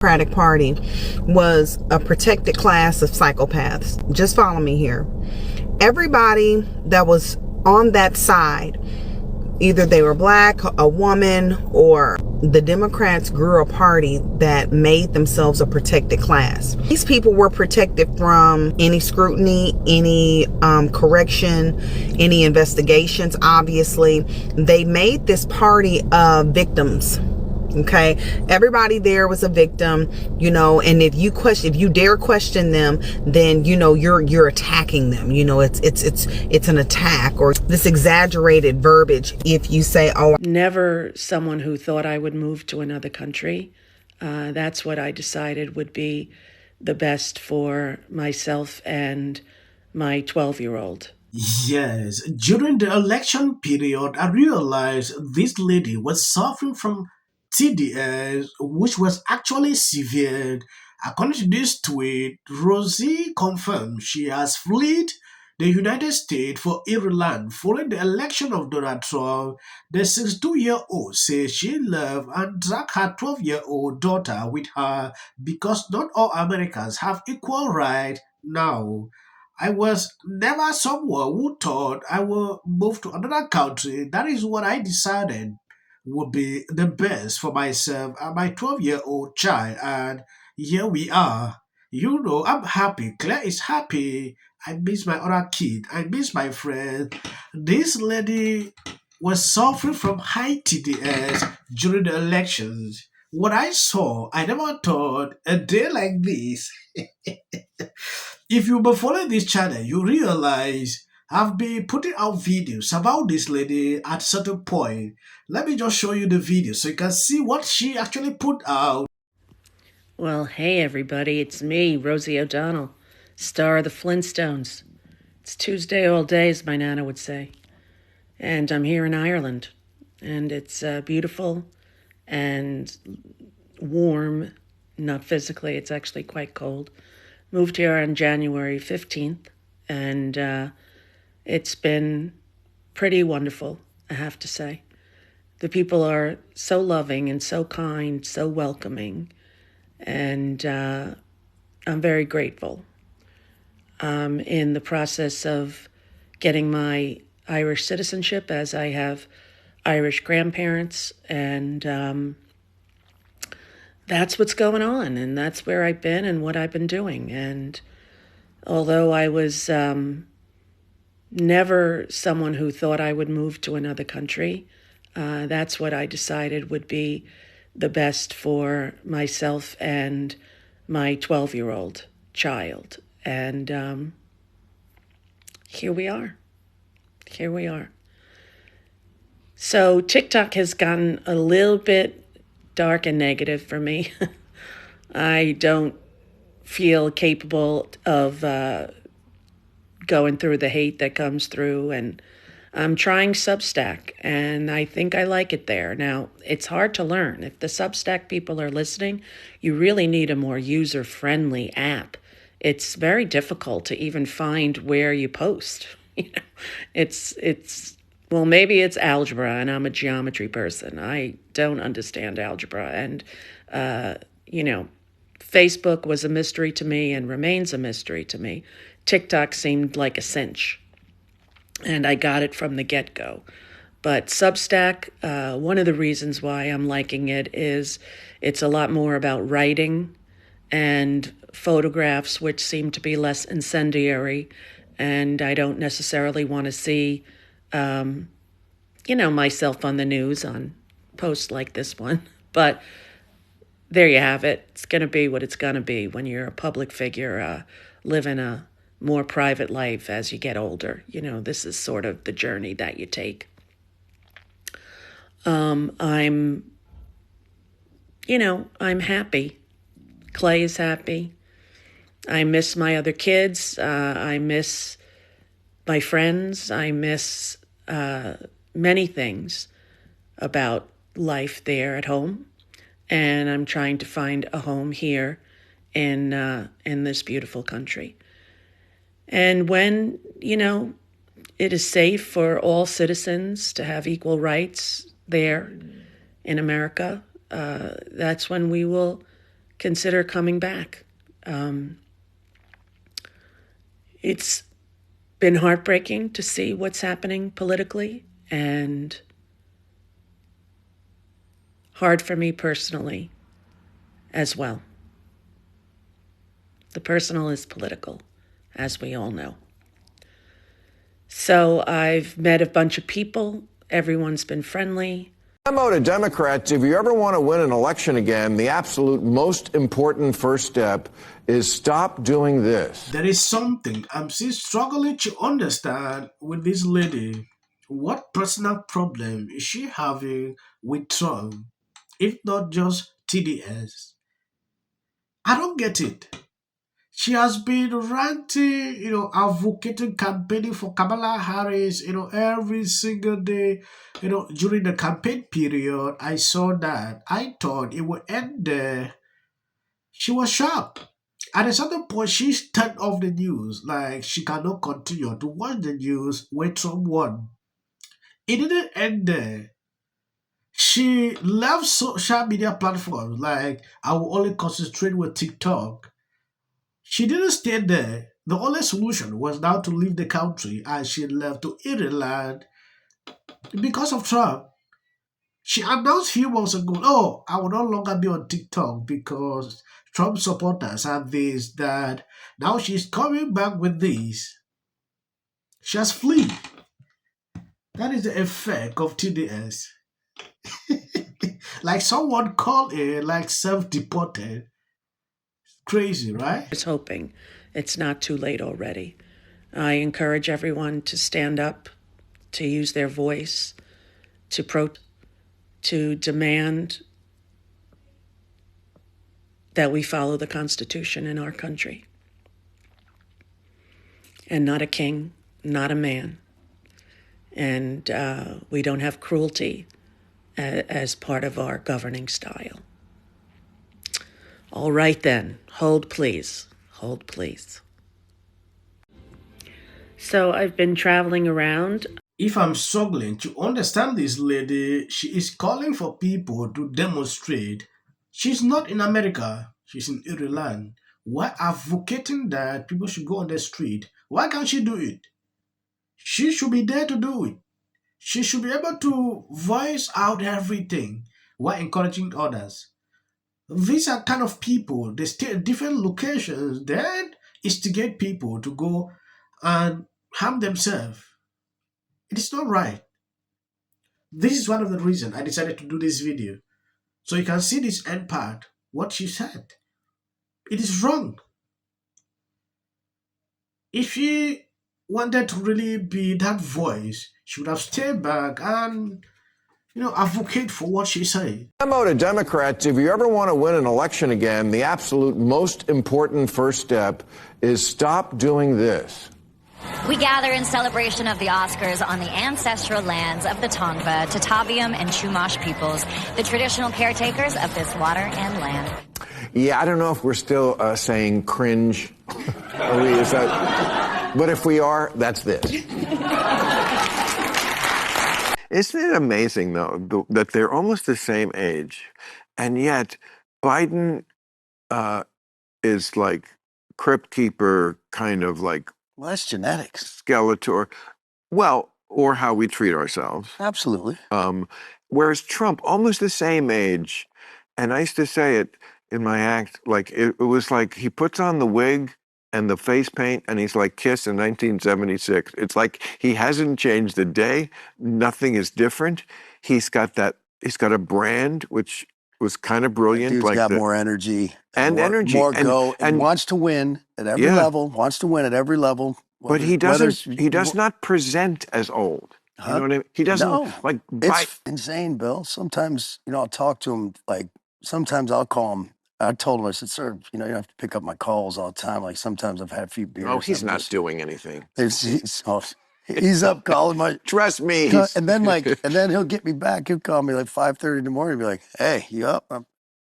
Democratic Party was a protected class of psychopaths. Just follow me here. Everybody that was on that side, either they were black, a woman, or the Democrats grew a party that made themselves a protected class. These people were protected from any scrutiny, any correction, any investigations. Obviously, they made this party of victims. Okay, everybody there was a victim, and if you dare question them, then you're attacking them. It's an attack, or this exaggerated verbiage if you say, oh, never someone who thought I would move to another country. That's what I decided would be the best for myself and my 12-year-old. Yes, during the election period, I realized this lady was suffering from TDS, which was actually severe. According to this tweet, Rosie confirmed she has fled the United States for Ireland following the election of Donald Trump. The 62-year-old says she left and dragged her 12-year-old daughter with her because not all Americans have equal rights now. I was never someone who thought I would move to another country. That is what I decided would be the best for myself and my 12-year-old child. And here we are. I'm happy. Claire is happy. I miss my other kid. I miss my friend. This lady was suffering from high TDS during the elections. What I saw, I never thought a day like this. If you've been following this channel, you realize I've been putting out videos about this lady at certain point. Let me just show you the video so you can see what she actually put out. Well, hey everybody, it's me, Rosie O'Donnell, star of the Flintstones. It's Tuesday all day, as my Nana would say. And I'm here in Ireland. And it's beautiful and warm, not physically, it's actually quite cold. Moved here on January 15th, and it's been pretty wonderful, I have to say. The people are so loving and so kind, so welcoming, and I'm very grateful. I'm in the process of getting my Irish citizenship, as I have Irish grandparents, and that's what's going on, and that's where I've been and what I've been doing. And although I was never someone who thought I would move to another country, that's what I decided would be the best for myself and my 12-year-old child. And here we are. Here we are. So TikTok has gotten a little bit dark and negative for me. I don't feel capable of going through the hate that comes through, and I'm trying Substack, and I think I like it there. Now, it's hard to learn. If the Substack people are listening, you really need a more user-friendly app. It's very difficult to even find where you post. Well, maybe it's algebra, and I'm a geometry person. I don't understand algebra. And, Facebook was a mystery to me and remains a mystery to me. TikTok seemed like a cinch, and I got it from the get-go. But Substack, one of the reasons why I'm liking it is it's a lot more about writing and photographs, which seem to be less incendiary, and I don't necessarily want to see myself on the news on posts like this one. But there you have it. It's going to be what it's going to be when you're a public figure, living a more private life as you get older. This is sort of the journey that you take. I'm happy. Clay is happy. I miss my other kids. I miss my friends. I miss many things about life there at home, and I'm trying to find a home here in this beautiful country. And when it is safe for all citizens to have equal rights there in America, that's when we will consider coming back. It's been heartbreaking to see what's happening politically and hard for me personally as well. The personal is political, as we all know. So I've met a bunch of people. Everyone's been friendly. Memo to Democrats, if you ever want to win an election again, the absolute most important first step is stop doing this. There is something I'm still struggling to understand with this lady. What personal problem is she having with Trump, if not just TDS? I don't get it. She has been ranting, advocating, campaigning for Kamala Harris, every single day, during the campaign period. I saw that. I thought it would end there. She was shocked. At a certain point, she turned off the news. Like, she cannot continue to watch the news when Trump won. It didn't end there. She left social media platforms. Like, I will only concentrate with TikTok. She didn't stay there. The only solution was now to leave the country, and she left to Ireland because of Trump. She announced a few months ago, oh, I will no longer be on TikTok because Trump supporters have this, that. Now she's coming back with this. She has fled. That is the effect of TDS. Like someone called it like self-deported. Crazy, right? I was hoping it's not too late already. I encourage everyone to stand up, to use their voice, to demand that we follow the Constitution in our country. And not a king, not a man. And we don't have cruelty as part of our governing style. All right then, hold please, hold please. So I've been traveling around. If I'm struggling to understand this lady, she is calling for people to demonstrate. She's not in America, she's in Ireland. Why advocating that people should go on the street? Why can't she do it? She should be there to do it. She should be able to voice out everything while encouraging others. These are kind of people, they stay at different locations, then instigate people to go and harm themselves. It is not right. This is one of the reasons I decided to do this video. So you can see this end part, what she said. It is wrong. If she wanted to really be that voice, she would have stayed back and, advocate for what she said. Memo to Democrats, if you ever want to win an election again, the absolute most important first step is stop doing this. We gather in celebration of the Oscars on the ancestral lands of the Tongva, Tataviam, and Chumash peoples, the traditional caretakers of this water and land. Yeah, I don't know if we're still saying cringe. Are we? Is that? But if we are, that's this. Isn't it amazing, though, that they're almost the same age, and yet Biden is like crypt keeper, kind of like. Well, that's genetics. Skeletor. Well, or how we treat ourselves. Absolutely. Whereas Trump, almost the same age, and I used to say it in my act, like it was like he puts on the wig and the face paint and he's like Kiss in 1976. It's like he hasn't changed a day. Nothing is different. He's got a brand, which was kind of brilliant. Dude's like got more energy. More go, and wants to win at every level, But he does not present as old. You know what I mean? He doesn't It's insane, Bill. Sometimes, I'll talk to him, sometimes I'll call him. I told him, I said, sir, you don't have to pick up my calls all the time. Like sometimes I've had a few beers. Oh, he's not doing anything. He's up calling my. Trust me. And then he'll get me back. He'll call me like 5:30 in the morning and be like, hey, you up?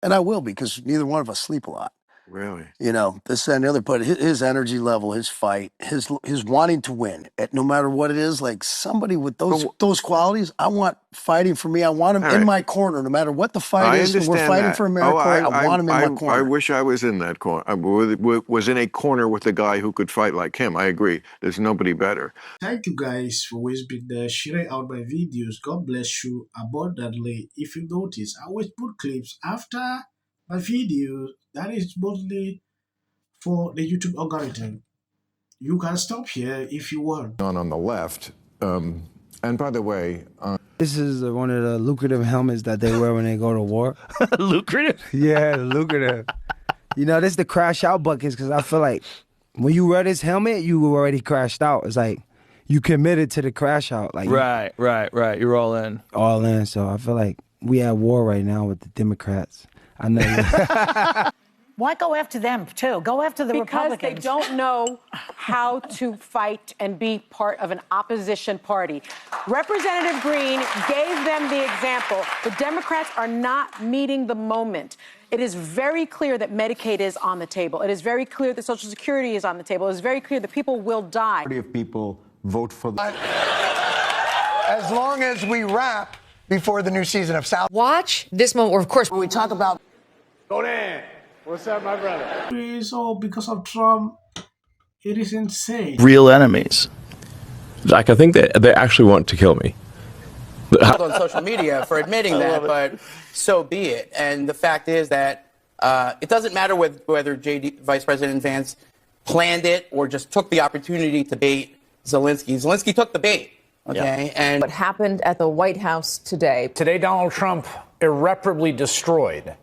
And I will, because neither one of us sleep a lot. Really? You know, this and the other, but his energy level, his fight, his wanting to win, at no matter what it is, like somebody with those qualities, I want fighting for me. I want him All in right. my corner, no matter what the fight I is. We're understand fighting that. for Oh, America. I want him in my I corner. wish I was in that corner. I was in a corner with a guy who could fight like him. I agree. There's nobody better. Thank you guys for always being there, sharing out my videos. God bless you abundantly. If you notice, I always put clips after my videos. That is mostly for the YouTube algorithm. You can stop here if you want. On the left. And by the way, this is one of the lucrative helmets that they wear when they go to war. Lucrative? Yeah, lucrative. You know, this is the crash out buckets because I feel like when you wear this helmet, you already crashed out. It's like you committed to the crash out. Like Right. You're all in. all in. So I feel like we at war right now with the Democrats. I know. Why go after them, too? Go after the Republicans. Because they don't know how to fight and be part of an opposition party. Representative Green gave them the example. The Democrats are not meeting the moment. It is very clear that Medicaid is on the table. It is very clear that Social Security is on the table. It is very clear that people will die. of people vote for the. As long as we wrap before the new season of South. Watch this moment where, of course, When we talk about. Go there. What's up, my brother? It's all because of Trump. It is insane. Real enemies. Like, I think that they actually want to kill me. On social media for admitting that, but so be it. And the fact is that it doesn't matter whether Vice President Vance planned it or just took the opportunity to bait Zelensky. Zelensky took the bait, okay? Yeah. And what happened at the White House today? Today, Donald Trump irreparably destroyed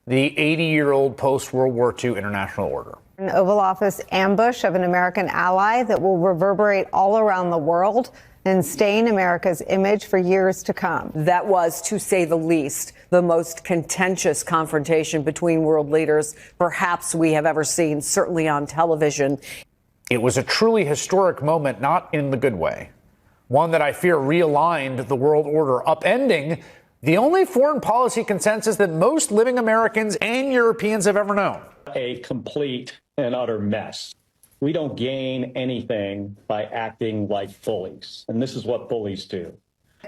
the 80-year-old post-World War II international order. An Oval Office ambush of an American ally that will reverberate all around the world and stain America's image for years to come. That was, to say the least, the most contentious confrontation between world leaders perhaps we have ever seen, certainly on television. It was a truly historic moment, not in the good way. One that I fear realigned the world order, upending the only foreign policy consensus that most living Americans and Europeans have ever known. A complete and utter mess. We don't gain anything by acting like bullies, and this is what bullies do.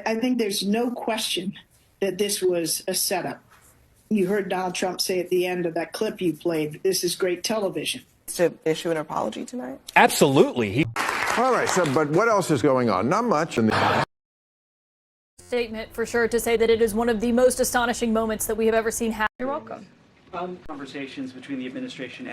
I think there's no question that this was a setup. You heard Donald Trump say at the end of that clip you played, this is great television. To issue an apology tonight? Absolutely. All right, so, but what else is going on? Not much. Statement for sure to say that it is one of the most astonishing moments that we have ever seen happen. You're welcome. Conversations between the administration and